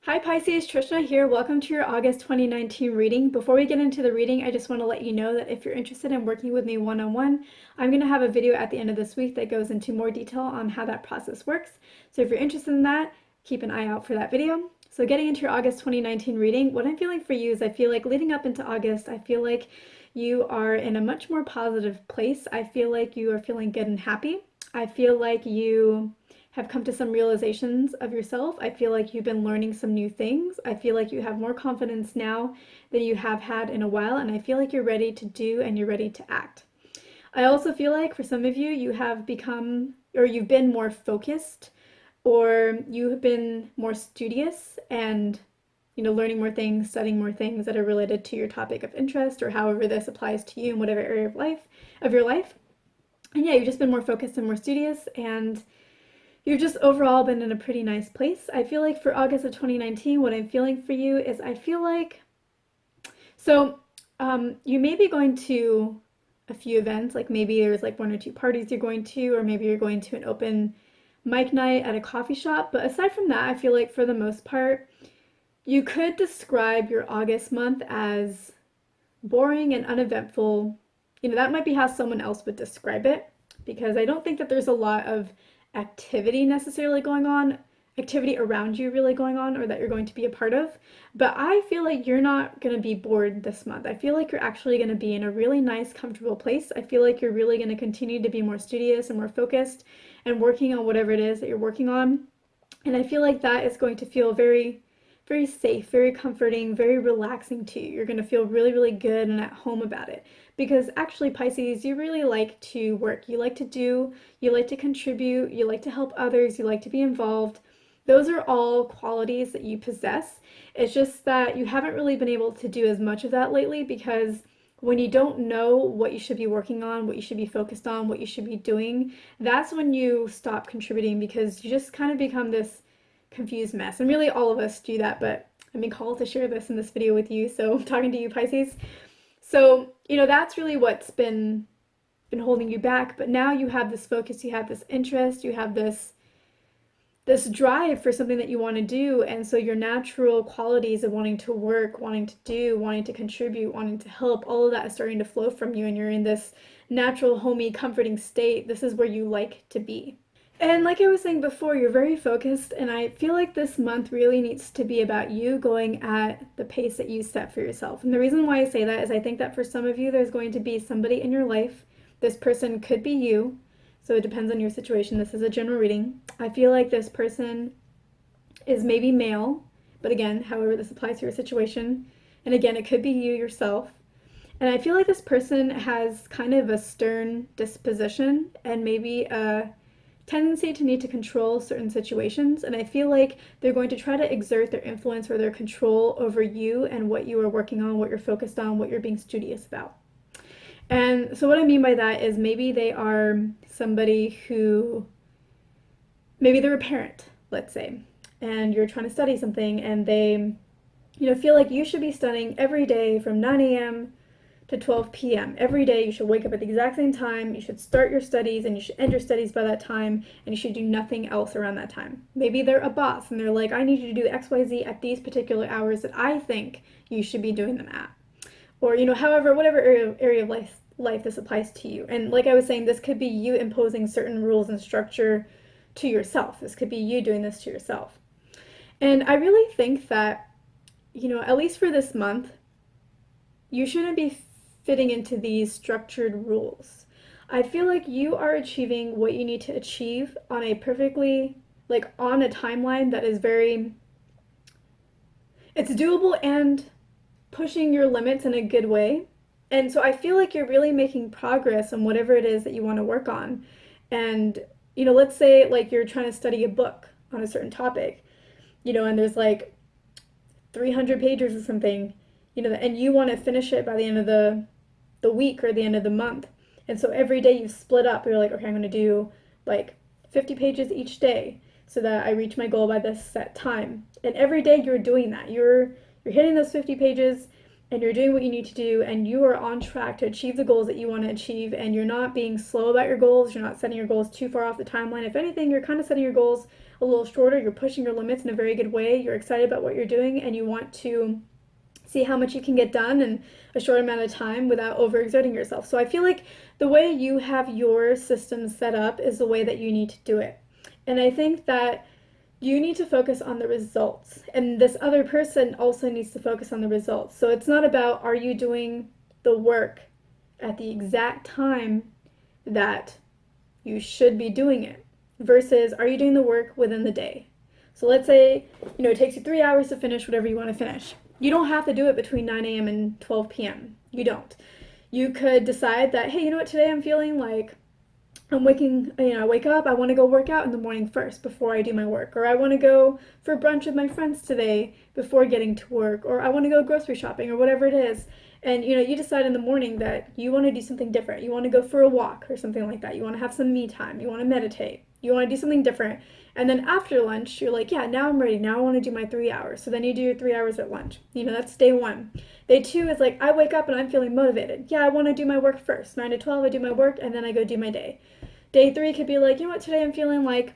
Hi Pisces, Trishna here. Welcome to your August 2019 reading. Before we get into the reading, I just want to let you know that if you're interested in working with me one-on-one, I'm going to have a video at the end of this week that goes into more detail on how that process works. So if you're interested in that, keep an eye out for that video. So getting into your August 2019 reading, what I'm feeling for you is I feel like leading up into August, I feel like you are in a much more positive place. I feel like you are feeling good and happy. I feel like you have come to some realizations of yourself. I feel like you've been learning some new things. I feel like you have more confidence now than you have had in a while, and I feel like you're ready to do and you're ready to act. I also feel like for some of you, you have become or you've been more focused or you have been more studious and learning more things, studying more things that are related to your topic of interest or however this applies to you in whatever area of your life. And yeah, you've just been more focused and more studious, and you've just overall been in a pretty nice place. I feel like for August of 2019, what I'm feeling for you is I feel like, so you may be going to a few events, like maybe there's like one or two parties you're going to, or maybe you're going to an open mic night at a coffee shop. But aside from that, I feel like for the most part, you could describe your August month as boring and uneventful. That might be how someone else would describe it, because I don't think that there's a lot of activity necessarily going on, activity around you really going on, or that you're going to be a part of. But I feel like you're not going to be bored this month. I feel like you're actually going to be in a really nice, comfortable place. I feel like you're really going to continue to be more studious and more focused and working on whatever it is that you're working on. And I feel like that is going to feel very, very safe, very comforting, very relaxing to you. You're going to feel really, really good and at home about it. Because actually, Pisces, you really like to work. You like to do, you like to contribute, you like to help others, you like to be involved. Those are all qualities that you possess. It's just that you haven't really been able to do as much of that lately because when you don't know what you should be working on, what you should be focused on, what you should be doing, that's when you stop contributing because you just kind of become this confused mess. And really, all of us do that, but I've been called to share this in this video with you, so I'm talking to you, Pisces. So, that's really what's been holding you back, but now you have this focus, you have this interest, you have this drive for something that you want to do, and so your natural qualities of wanting to work, wanting to do, wanting to contribute, wanting to help, all of that is starting to flow from you, and you're in this natural, homey, comforting state. This is where you like to be. And like I was saying before, you're very focused, and I feel like this month really needs to be about you going at the pace that you set for yourself. And the reason why I say that is I think that for some of you, there's going to be somebody in your life. This person could be you, so it depends on your situation. This is a general reading. I feel like this person is maybe male, but again, however this applies to your situation. And again, it could be you yourself. And I feel like this person has kind of a stern disposition and maybe a tendency to need to control certain situations, and I feel like they're going to try to exert their influence or their control over you and what you are working on, what you're focused on, what you're being studious about. And so what I mean by that is maybe they are somebody who, maybe they're a parent, let's say, and you're trying to study something and they, feel like you should be studying every day from 9 a.m. to 12 p.m. Every day you should wake up at the exact same time, you should start your studies, and you should end your studies by that time, and you should do nothing else around that time. Maybe they're a boss and they're like, I need you to do XYZ at these particular hours that I think you should be doing them at. Or, however, whatever area of life this applies to you. And like I was saying, this could be you imposing certain rules and structure to yourself. This could be you doing this to yourself. And I really think that, at least for this month, you shouldn't be fitting into these structured rules. I feel like you are achieving what you need to achieve on a perfectly, like on a timeline that is very, it's doable and pushing your limits in a good way. And so I feel like you're really making progress on whatever it is that you want to work on. And, let's say like you're trying to study a book on a certain topic, and there's like 300 pages or something, and you want to finish it by the end of the week or the end of the month. And so every day you split up. You're like, okay, I'm going to do like 50 pages each day so that I reach my goal by this set time. And every day you're doing that. You're hitting those 50 pages and you're doing what you need to do, and you are on track to achieve the goals that you want to achieve, and you're not being slow about your goals. You're not setting your goals too far off the timeline. If anything, you're kind of setting your goals a little shorter. You're pushing your limits in a very good way. You're excited about what you're doing and you want to see how much you can get done in a short amount of time without overexerting yourself. So I feel like the way you have your system set up is the way that you need to do it. And I think that you need to focus on the results. And this other person also needs to focus on the results. So it's not about, are you doing the work at the exact time that you should be doing it, versus are you doing the work within the day. So let's say, it takes you 3 hours to finish whatever you want to finish. You don't have to do it between 9 a.m. and 12 p.m. You don't. You could decide that, hey, you know what, today I'm feeling like I wake up, I want to go work out in the morning first before I do my work, or I want to go for brunch with my friends today before getting to work, or I want to go grocery shopping, or whatever it is. And you decide in the morning that you want to do something different. You want to go for a walk or something like that. You want to have some me time. You want to meditate. You want to do something different. And then after lunch, you're like, yeah, now I'm ready. Now I want to do my 3 hours. So then you do your 3 hours at lunch. That's day one. Day two is like, I wake up and I'm feeling motivated. Yeah, I want to do my work first. 9 to 12, I do my work, and then I go do my day. Day three could be like, you know what, today I'm feeling like,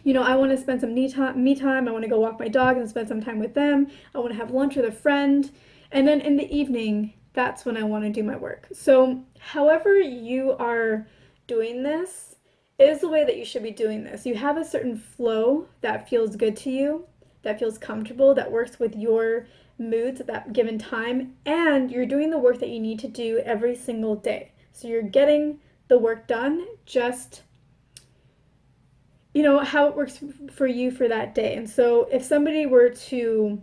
I want to spend some me time. I want to go walk my dog and spend some time with them. I want to have lunch with a friend. And then in the evening, that's when I want to do my work. So however you are doing this is the way that you should be doing this. You have a certain flow that feels good to you, that feels comfortable, that works with your moods at that given time, and you're doing the work that you need to do every single day. So you're getting the work done, just how it works for you for that day. And so if somebody were to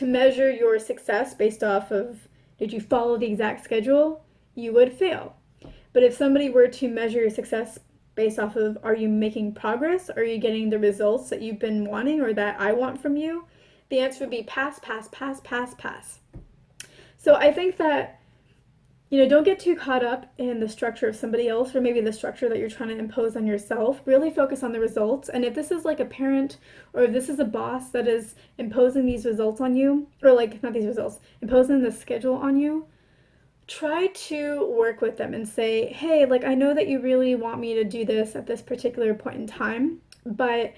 measure your success based off of, did you follow the exact schedule, you would fail. But if somebody were to measure your success based off of, are you making progress, are you getting the results that you've been wanting or that I want from you, the answer would be pass, pass, pass, pass, pass. So I think that don't get too caught up in the structure of somebody else, or maybe the structure that you're trying to impose on yourself. Really focus on the results. And if this is like a parent, or if this is a boss that is imposing these results on you, or like, not these results, imposing the schedule on you, try to work with them and say, hey, like, I know that you really want me to do this at this particular point in time, but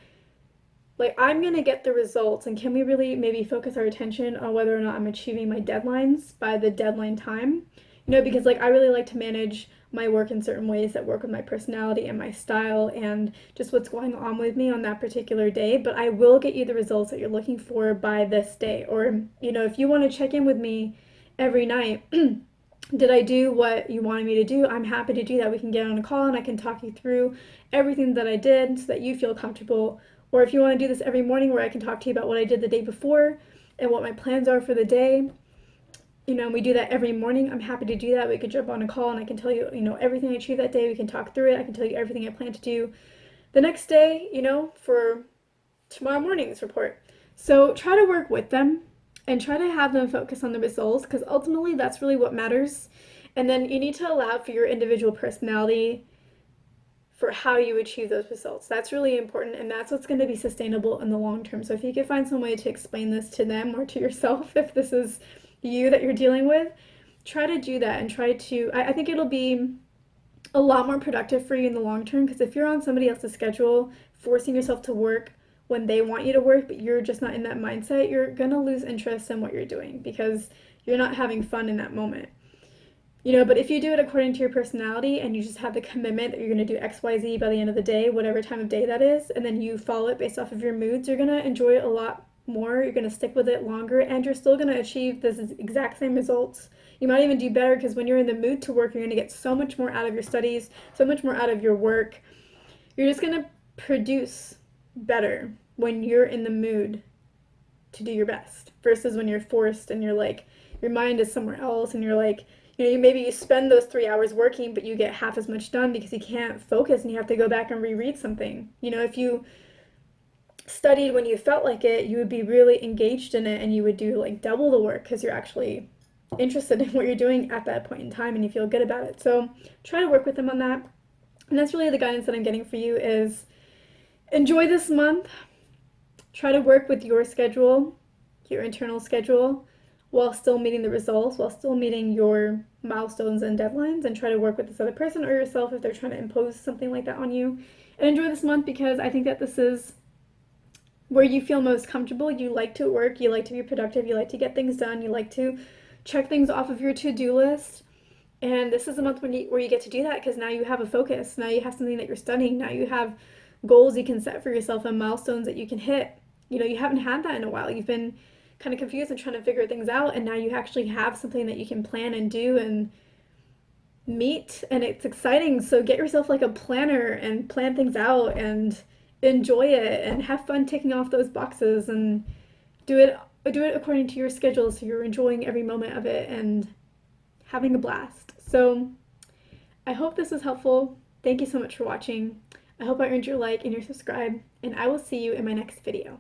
like, I'm going to get the results, and can we really maybe focus our attention on whether or not I'm achieving my deadlines by the deadline time? Because like, I really like to manage my work in certain ways that work with my personality and my style and just what's going on with me on that particular day, but I will get you the results that you're looking for by this day. Or, if you want to check in with me every night, did I do what you wanted me to do? I'm happy to do that. We can get on a call and I can talk you through everything that I did so that you feel comfortable. Or if you want to do this every morning where I can talk to you about what I did the day before and what my plans are for the day, we do that every morning. I'm happy to do that. We could jump on a call and I can tell you, everything I achieved that day. We can talk through it. I can tell you everything I plan to do the next day, for tomorrow morning's report. So try to work with them and try to have them focus on the results, because ultimately that's really what matters. And then you need to allow for your individual personality for how you achieve those results. That's really important, and that's what's going to be sustainable in the long term. So if you could find some way to explain this to them or to yourself, if this is you that you're dealing with, try to do that and try to, I think it'll be a lot more productive for you in the long term, because if you're on somebody else's schedule, forcing yourself to work when they want you to work, but you're just not in that mindset, you're going to lose interest in what you're doing because you're not having fun in that moment. But if you do it according to your personality and you just have the commitment that you're going to do XYZ by the end of the day, whatever time of day that is, and then you follow it based off of your moods, you're going to enjoy it a lot more. You're going to stick with it longer, and you're still going to achieve this exact same results. You might even do better, because when you're in the mood to work, you're going to get so much more out of your studies, so much more out of your work. You're just going to produce better when you're in the mood to do your best, versus when you're forced and you're like, your mind is somewhere else and you're like, maybe you spend those 3 hours working, but you get half as much done because you can't focus and you have to go back and reread something. If you studied when you felt like it, you would be really engaged in it and you would do like double the work because you're actually interested in what you're doing at that point in time and you feel good about it. So try to work with them on that. And that's really the guidance that I'm getting for you is enjoy this month. Try to work with your schedule, your internal schedule, while still meeting the results, while still meeting your milestones and deadlines, and try to work with this other person or yourself if they're trying to impose something like that on you. And enjoy this month, because I think that this is where you feel most comfortable. You like to work, you like to be productive, you like to get things done, you like to check things off of your to-do list. And this is a month where you get to do that because now you have a focus. Now you have something that you're studying. Now you have goals you can set for yourself and milestones that you can hit. You know, you haven't had that in a while. You've been kind of confused and trying to figure things out, and now you actually have something that you can plan and do and meet, and it's exciting. So get yourself like a planner and plan things out and enjoy it and have fun ticking off those boxes and do it do it according to your schedule so you're enjoying every moment of it and having a blast. So I hope this was helpful. Thank you so much for watching. I hope I earned your like and your subscribe, and I will see you in my next video.